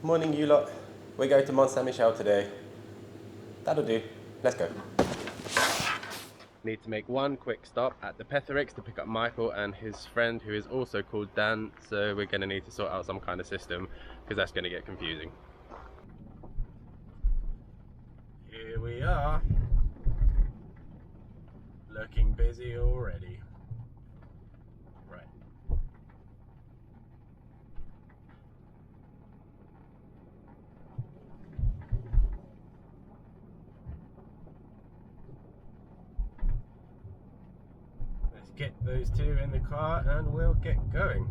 Morning, you lot. We're going to Mont Saint Michel today. That'll do. Let's go. Need to make one quick stop at the Petherick's to pick up Michael and his friend who is also called Dan, so we're going to need to sort out some kind of system because that's going to get confusing. Here we are. Looking busy already. Right. Let's get those two in the car and we'll get going.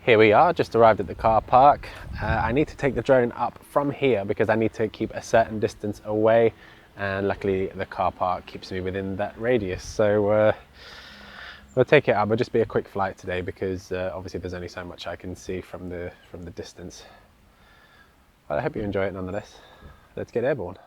Here we are, just arrived at the car park. I need to take the drone up from here because I need to keep a certain distance away, and luckily the car park keeps me within that radius, so we'll take it up. It'll just be a quick flight today because obviously there's only so much I can see from the distance. But I hope you enjoy it nonetheless. Let's get airborne.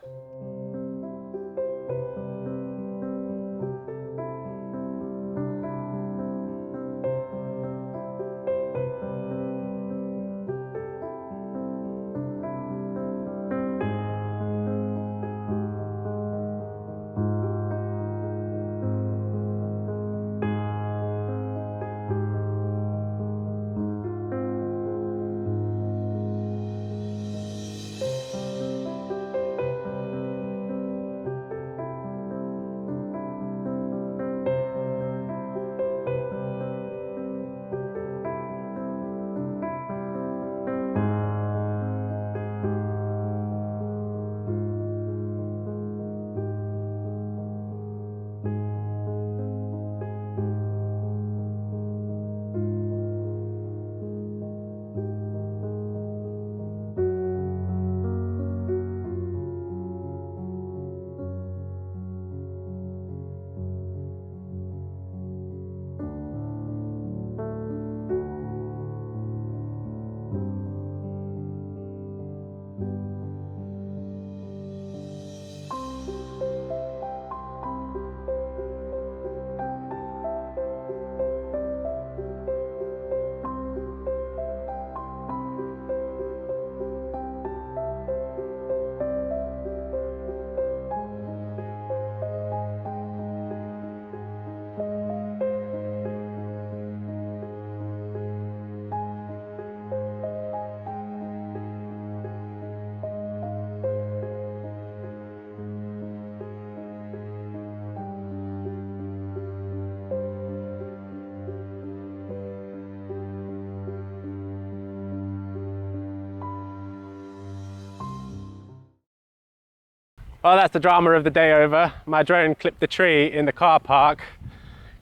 Well, that's the drama of the day over. My drone clipped the tree in the car park,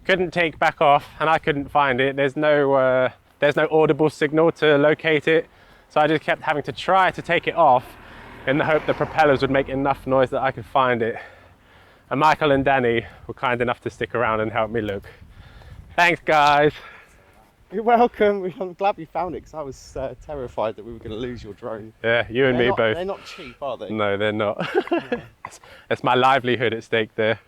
couldn't take back off, and I couldn't find it. There's no audible signal to locate it, so I just kept having to try to take it off in the hope the propellers would make enough noise that I could find it. And Michael and Danny were kind enough to stick around and help me look. Thanks, guys. You're welcome. I'm glad we found it because I was terrified that we were going to lose your drone. Yeah, you and me both. They're not cheap, are they? No, they're not. It's my livelihood at stake there.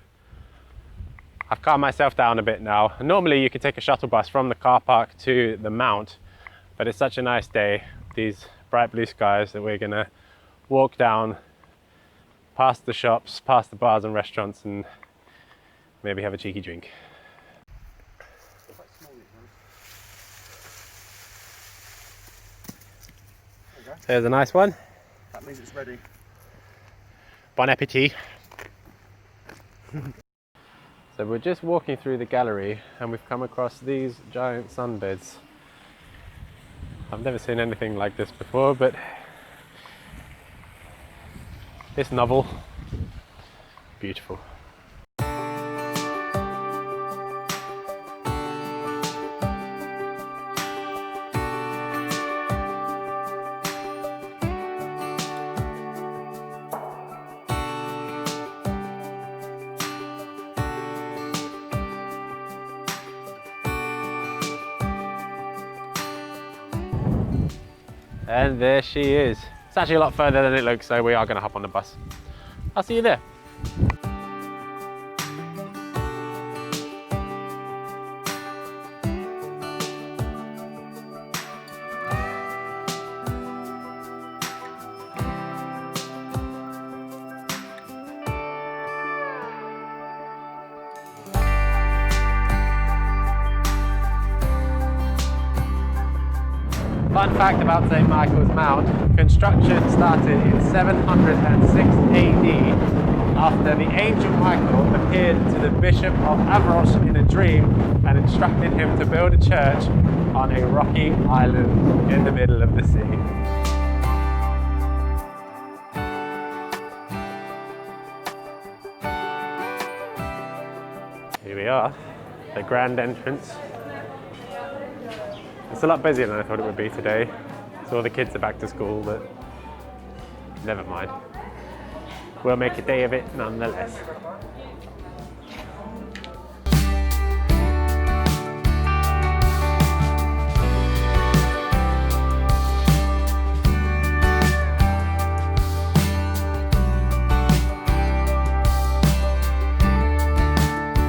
I've calmed myself down a bit now. Normally you could take a shuttle bus from the car park to the mount, but it's such a nice day, these bright blue skies, that we're going to walk down past the shops, past the bars and restaurants, and maybe have a cheeky drink. There's a nice one. That means it's ready. Bon appetit. So we're just walking through the gallery and we've come across these giant sunbeds. I've never seen anything like this before, but it's novel. Beautiful. And there she is, It's actually a lot further than it looks, so we are going to hop on the bus. I'll see you there. Fun fact about St. Michael's Mount, construction started in 706 AD after the angel Michael appeared to the Bishop of Avros in a dream and instructed him to build a church on a rocky island in the middle of the sea. Here we are, the grand entrance. It's a lot busier than I thought it would be today. So all the kids are back to school, but never mind. We'll make a day of it nonetheless.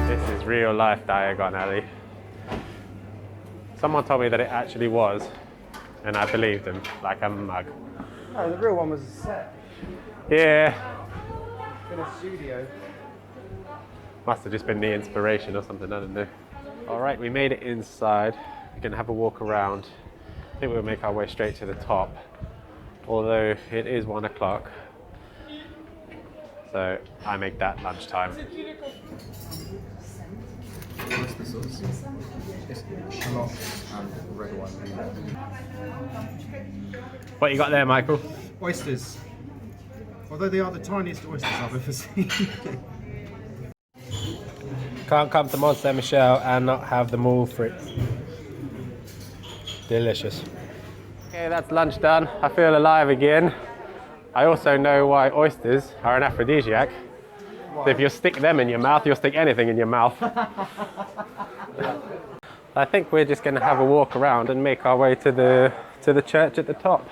This is real life Diagon Alley. Someone told me that it actually was, and I believed them like a mug. No, the real one was a set. Yeah. In a studio. Must have just been the inspiration or something, I don't know. All right, we made it inside. We're gonna have a walk around. I think we'll make our way straight to the top, although it is 1 o'clock. So I make that lunchtime. What's the sauce? It's shallot and red wine. What you got there, Michael? Oysters. Although they are the tiniest oysters I've ever seen. Can't come to Mont Saint Michel and not have the moules frites. Delicious. Okay, that's lunch done. I feel alive again. I also know why oysters are an aphrodisiac. So if you stick them in your mouth, you'll stick anything in your mouth. I think we're just going to have a walk around and make our way to the church at the top.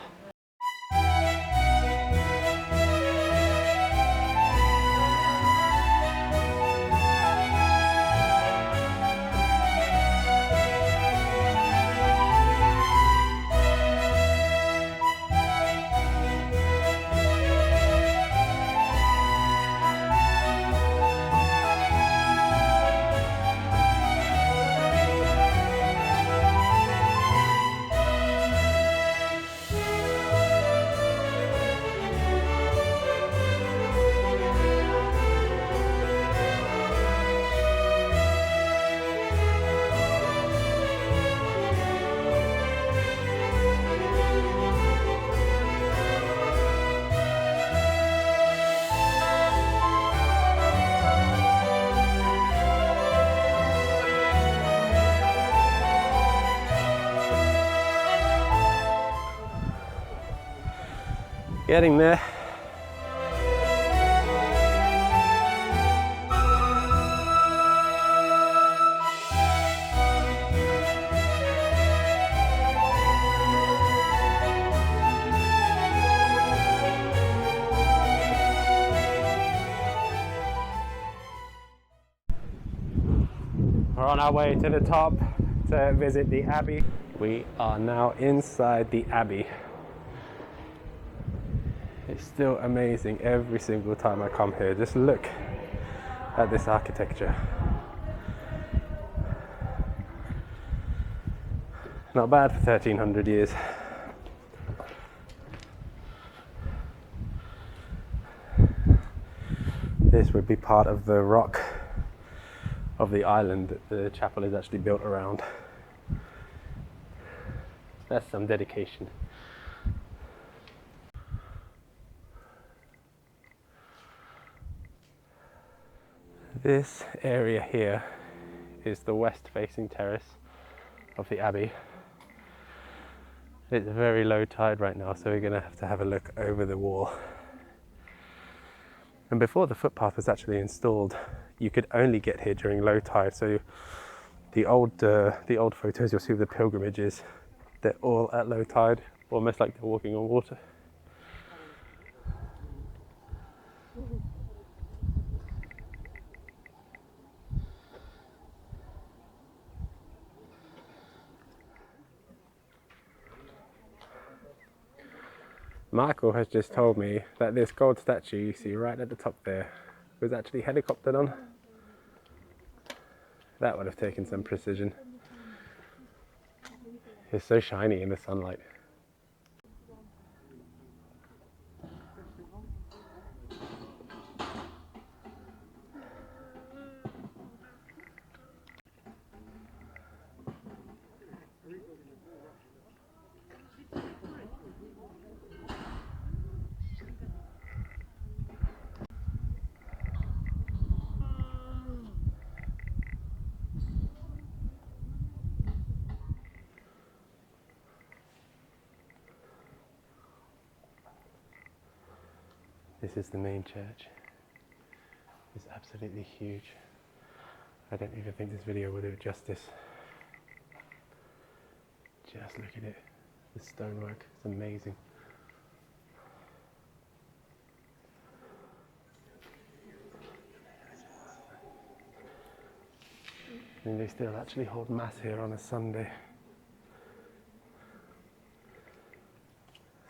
Getting there. We're on our way to the top to visit the Abbey. We are now inside the Abbey. It's still amazing every single time I come here. Just look at this architecture. Not bad for 1300 years. This would be part of the rock of the island that the chapel is actually built around. That's some dedication. This area here is the west-facing terrace of the Abbey. It's very low tide right now, so we're going to have a look over the wall. And before the footpath was actually installed, you could only get here during low tide. So the old photos you'll see of the pilgrimages, they're all at low tide, almost like they're walking on water. Michael has just told me that this gold statue you see right at the top there was actually helicoptered on. That would have taken some precision. It's so shiny in the sunlight. This is the main church. It's absolutely huge. I don't even think this video will do it justice. Just look at it. The stonework is amazing. And they still actually hold mass here on a Sunday.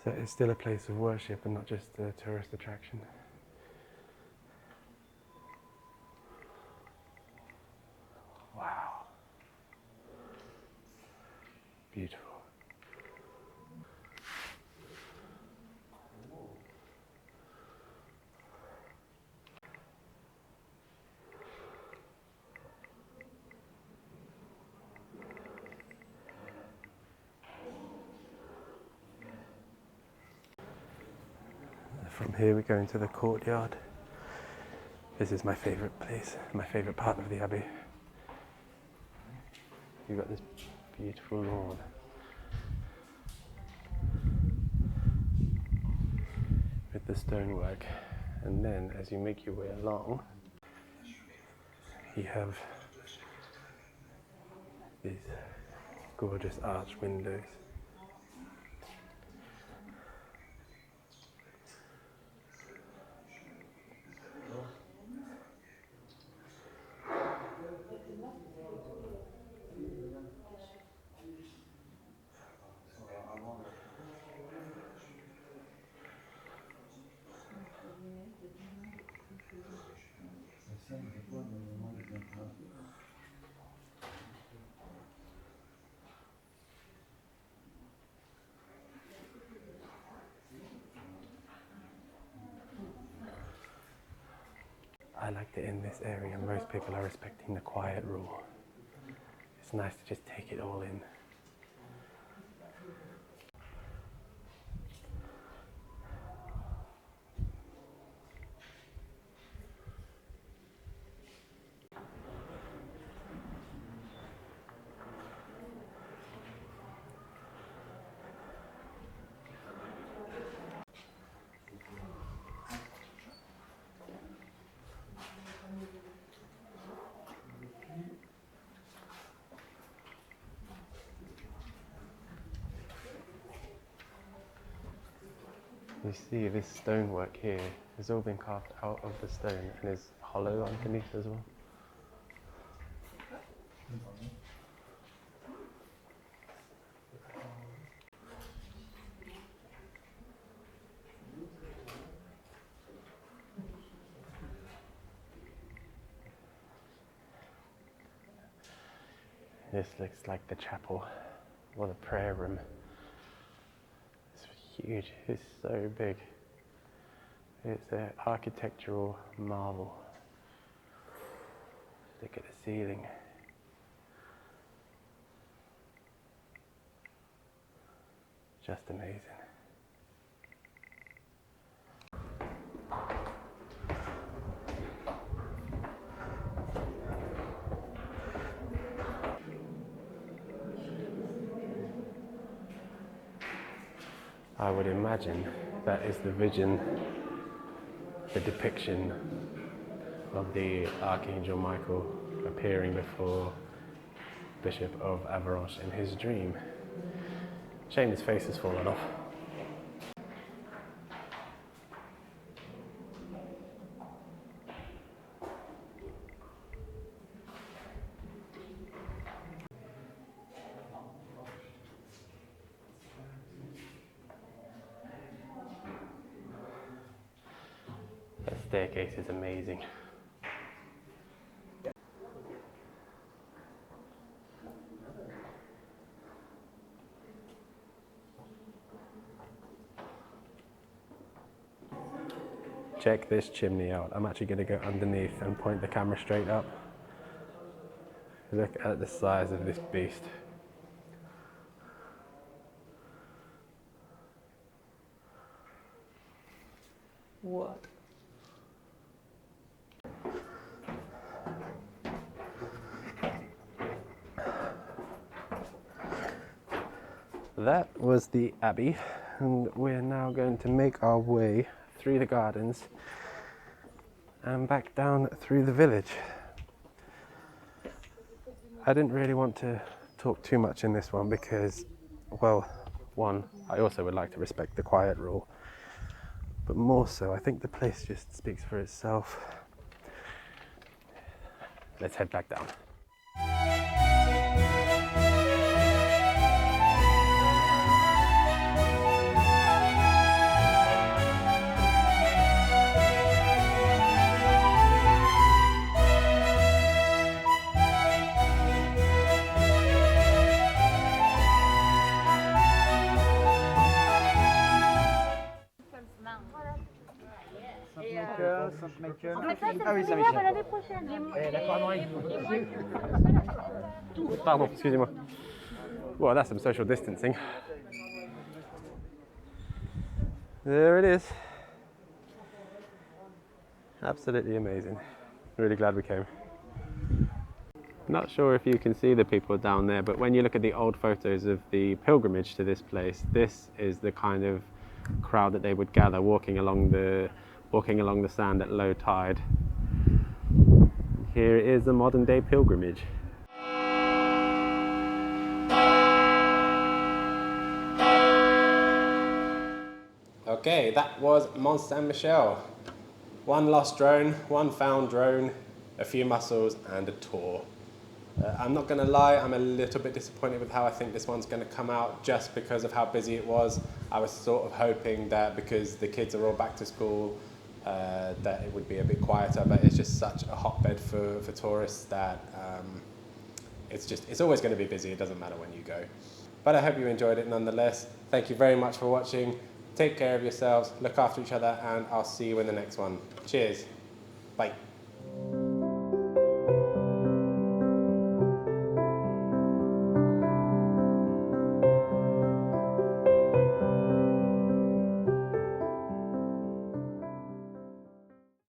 So it's still a place of worship and not just a tourist attraction. Wow. Beautiful. From here we go into the courtyard. This is my favourite place, my favourite part of the Abbey. You've got this beautiful lawn. With the stonework. And then as you make your way along, you have these gorgeous arched windows. I like that in this area most people are respecting the quiet rule. It's nice to just take it all in. You see this stonework here has all been carved out of the stone and is hollow underneath as well. This looks like the chapel or the prayer room. It's huge, it's so big. It's an architectural marvel. Look at the ceiling. Just amazing. I would imagine that is the vision, the depiction of the Archangel Michael appearing before Bishop of Avranches in his dream. Shame his face has fallen off. staircase is amazing. Check this chimney out. I'm actually going to go underneath and point the camera straight up. Look at the size of this beast. What? That was the Abbey, and we're now going to make our way through the gardens and back down through the village. I didn't really want to talk too much in this one because, well, one, I also would like to respect the quiet rule, but more so, I think the place just speaks for itself. Let's head back down. Saint Michel. En fait, ça, Ah oui, c'est Saint Michel Michel. l'année prochaine. Pardon, excusez-moi. Well, that's some social distancing. There it is. Absolutely amazing. Really glad we came. Not sure if you can see the people down there, but when you look at the old photos of the pilgrimage to this place, this is the kind of crowd that they would gather walking along the sand at low tide. Here is the modern day pilgrimage. Okay, that was Mont Saint Michel. One lost drone, one found drone, a few mussels and a tour. I'm not going to lie, I'm a little bit disappointed with how I think this one's going to come out just because of how busy it was. I was sort of hoping that because the kids are all back to school that it would be a bit quieter, but it's just such a hotbed for tourists that it's always going to be busy, it doesn't matter when you go. But I hope you enjoyed it nonetheless. Thank you very much for watching. Take care of yourselves, look after each other, and I'll see you in the next one. Cheers. Bye.